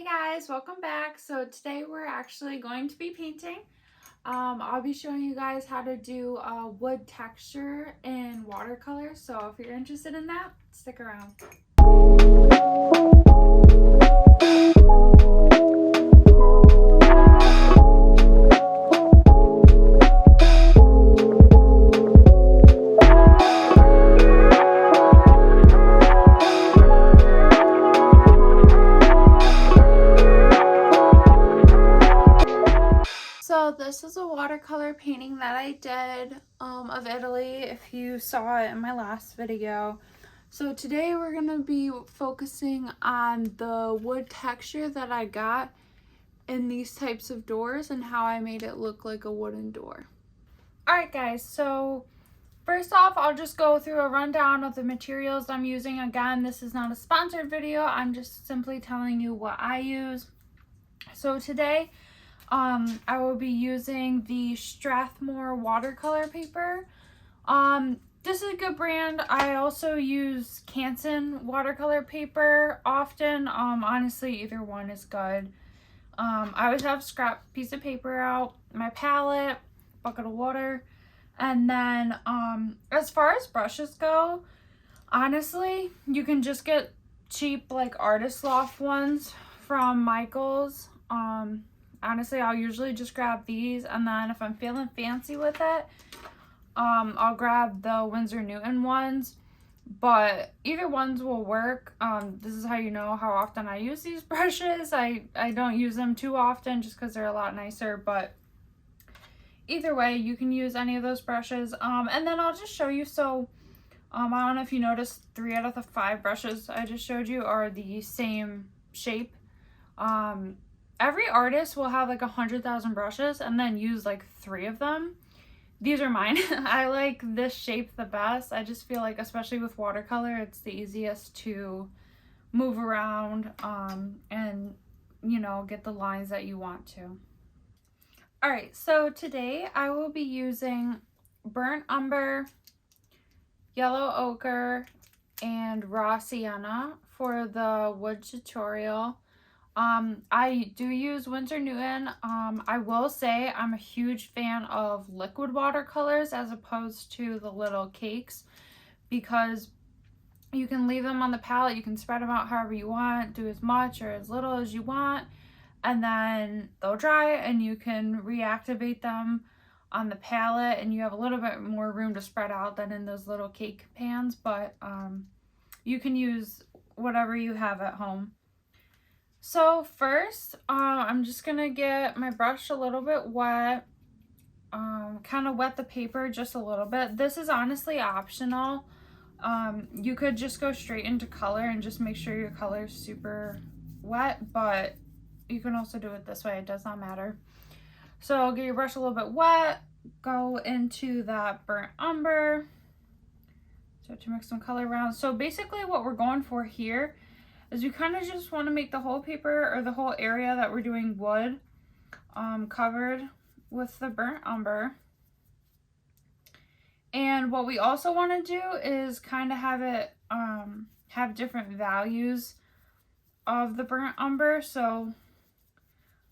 Hi guys, welcome back. So today we're actually going to be painting. I'll be showing you guys how to do wood texture in watercolor. So if you're interested in that, stick around. So this is a watercolor painting that I did of Italy, if you saw it in my last video. So today we're going to be focusing on the wood texture that I got in these types of doors and how I made it look like a wooden door. Alright guys, so first off, I'll just go through a rundown of the materials I'm using. Again, this is not a sponsored video, I'm just simply telling you what I use. So today, I will be using the Strathmore watercolor paper. This is a good brand. I also use Canson watercolor paper often. Honestly, either one is good. I always have a scrap piece of paper out, my palette, bucket of water, and then as far as brushes go, honestly, you can just get cheap like Artist Loft ones from Michael's. Honestly, I'll usually just grab these, and then if I'm feeling fancy with it, I'll grab the Winsor Newton ones, but either ones will work. This is how you know how often I use these brushes. I don't use them too often just because they're a lot nicer, but either way, you can use any of those brushes. And then I'll just show you. So I don't know if you noticed, 3 out of the 5 brushes I just showed you are the same shape. Every artist will have like 100,000 brushes and then use like 3 of them. These are mine. I like this shape the best. I just feel like, especially with watercolor, it's the easiest to move around and, you know, get the lines that you want to. Alright, so today I will be using burnt umber, yellow ochre, and raw sienna for the wood tutorial. I do use Winsor Newton. I will say I'm a huge fan of liquid watercolors as opposed to the little cakes, because you can leave them on the palette, you can spread them out however you want, do as much or as little as you want, and then they'll dry and you can reactivate them on the palette, and you have a little bit more room to spread out than in those little cake pans, but you can use whatever you have at home. So first, I'm just gonna get my brush a little bit wet, kind of wet the paper just a little bit. This is honestly optional. You could just go straight into color and just make sure your color is super wet, but you can also do it this way, it does not matter. So get your brush a little bit wet, go into that burnt umber, start to mix some color around. So basically what we're going for here is we kind of just want to make the whole paper, or the whole area that we're doing wood, covered with the burnt umber. And what we also want to do is kind of have it have different values of the burnt umber. So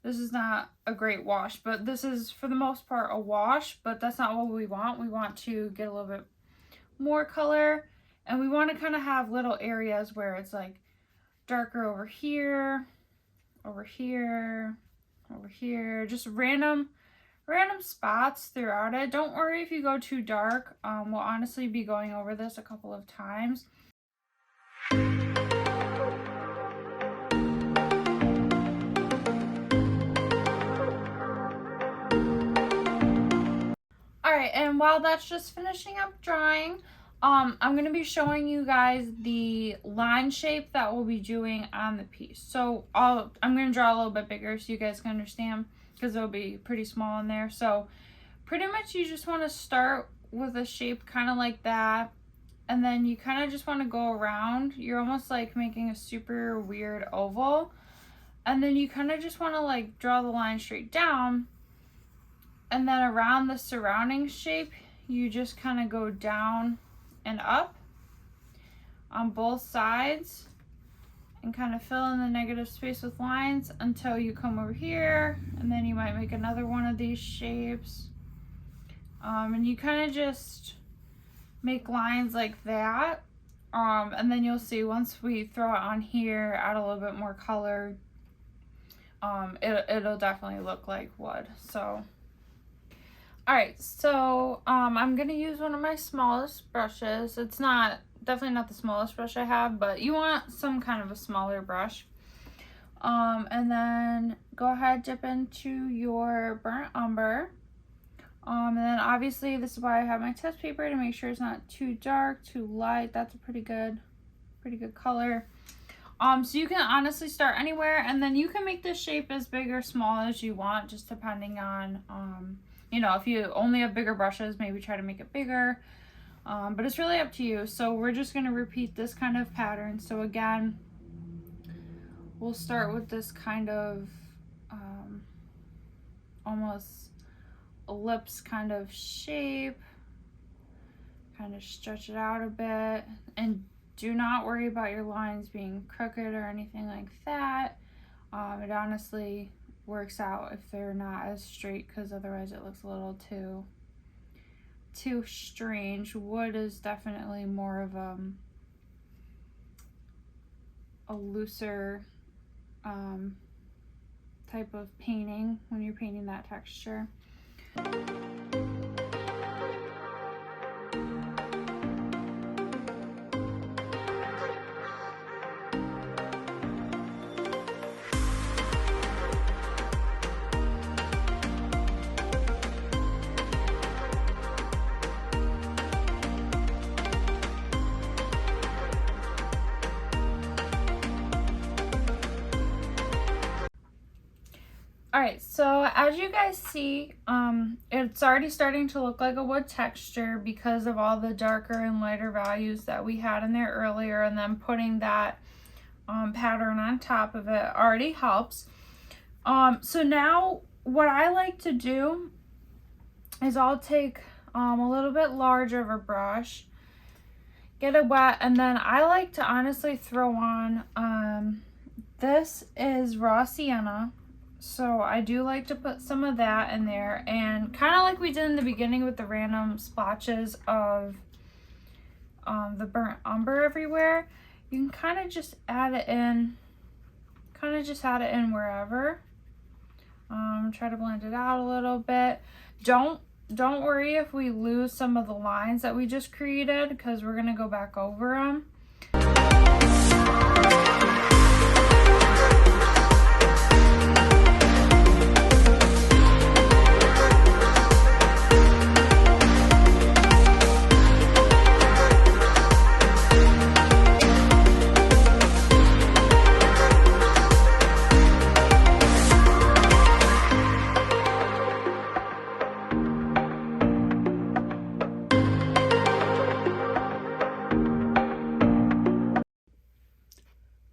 this is not a great wash, but this is for the most part a wash, but that's not what we want. We want to get a little bit more color, and we want to kind of have little areas where it's like darker over here, over here, over here, just random spots throughout it. Don't worry if you go too dark. We'll honestly be going over this a couple of times. Alright, and while that's just finishing up drying, I'm going to be showing you guys the line shape that we'll be doing on the piece. So I'm going to draw a little bit bigger so you guys can understand, because it'll be pretty small in there. So pretty much you just want to start with a shape kind of like that, and then you kind of just want to go around. You're almost like making a super weird oval, and then you kind of just want to like draw the line straight down, and then around the surrounding shape you just kind of go down and up on both sides, and kind of fill in the negative space with lines until you come over here, and then you might make another one of these shapes. And you kind of just make lines like that. And then you'll see once we throw it on here, add a little bit more color, it'll definitely look like wood. So, all right, so I'm gonna use one of my smallest brushes. It's definitely not the smallest brush I have, but you want some kind of a smaller brush. And then go ahead, dip into your burnt umber. And then obviously this is why I have my test paper, to make sure it's not too dark, too light. That's a pretty good color. So you can honestly start anywhere, and then you can make this shape as big or small as you want, just depending on, you know, if you only have bigger brushes, maybe try to make it bigger. But it's really up to you. So we're just going to repeat this kind of pattern. So again, we'll start with this kind of almost ellipse kind of shape, kind of stretch it out a bit, and do not worry about your lines being crooked or anything like that. It honestly works out if they're not as straight, because otherwise it looks a little too strange. Wood is definitely more of a looser type of painting when you're painting that texture. Alright, so as you guys see, it's already starting to look like a wood texture because of all the darker and lighter values that we had in there earlier, and then putting that pattern on top of it already helps. So now what I like to do is I'll take a little bit larger of a brush, get it wet, and then I like to honestly throw on, this is raw sienna. So I do like to put some of that in there, and kind of like we did in the beginning with the random splotches of the burnt umber everywhere, you can kind of just add it in, wherever. Try to blend it out a little bit. Don't worry if we lose some of the lines that we just created, because we're gonna go back over them.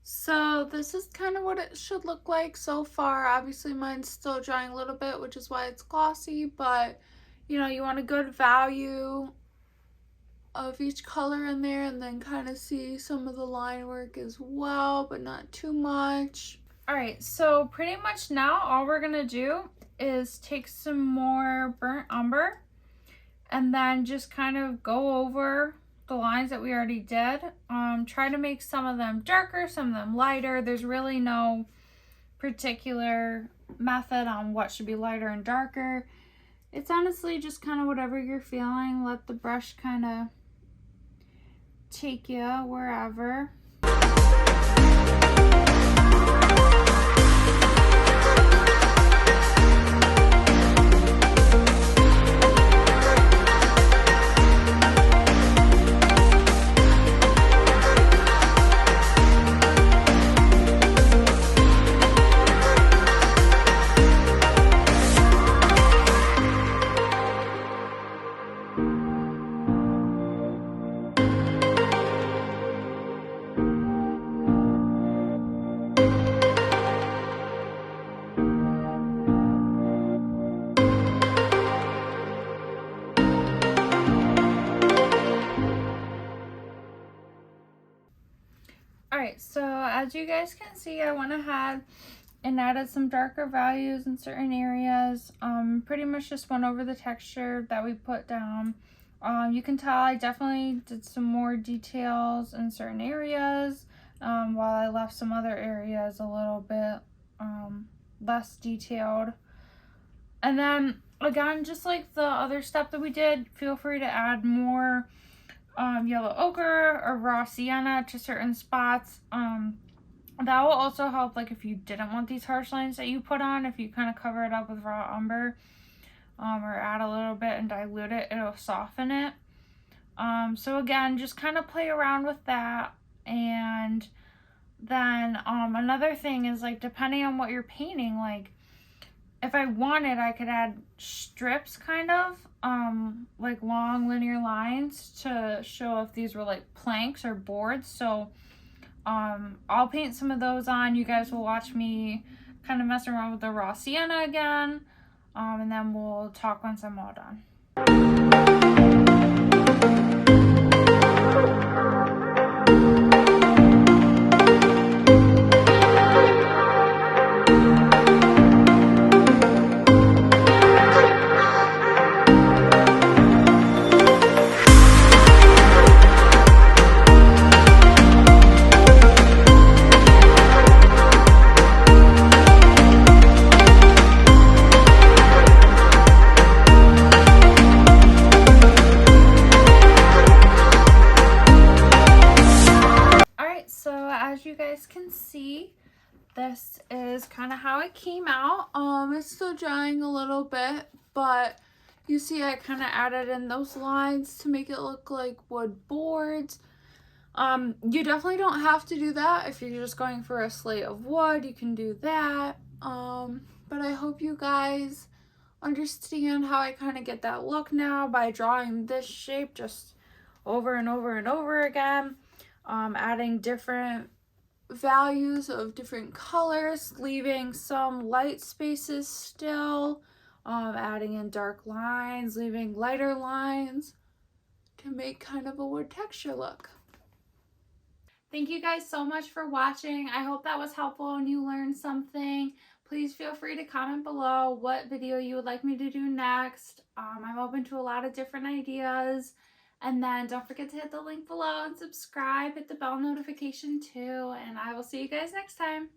So this is kind of what it should look like so far. Obviously mine's still drying a little bit, which is why it's glossy, but you know, you want a good value of each color in there, and then kind of see some of the line work as well, but not too much. All right, so pretty much now all we're gonna do is take some more burnt umber and then just kind of go over the lines that we already did. Try to make some of them darker, some of them lighter. There's really no particular method on what should be lighter and darker. It's honestly just kind of whatever you're feeling. Let the brush kind of take you wherever. Alright, so as you guys can see, I went ahead and added some darker values in certain areas. Pretty much just went over the texture that we put down. You can tell I definitely did some more details in certain areas, while I left some other areas a little bit less detailed. And then again, just like the other step that we did, feel free to add more yellow ochre or raw sienna to certain spots. That will also help, like if you didn't want these harsh lines that you put on, if you kind of cover it up with raw umber, or add a little bit and dilute it, it'll soften it. So again, just kind of play around with that. And then another thing is, like, depending on what you're painting, like if I wanted, I could add strips, kind of like long linear lines to show if these were like planks or boards. So I'll paint some of those on. You guys will watch me kind of mess around with the raw sienna again, and then we'll talk once I'm all done. As you guys can see, this is kind of how it came out. It's still drying a little bit, but you see I kind of added in those lines to make it look like wood boards. You definitely don't have to do that. If you're just going for a slate of wood, you can do that. But I hope you guys understand how I kind of get that look now by drawing this shape just over and over and over again. Adding different values of different colors, leaving some light spaces still, adding in dark lines, leaving lighter lines to make kind of a wood texture look. Thank you guys so much for watching. I hope that was helpful and you learned something. Please feel free to comment below what video you would like me to do next. I'm open to a lot of different ideas. And then don't forget to hit the link below and subscribe, hit the bell notification too, and I will see you guys next time.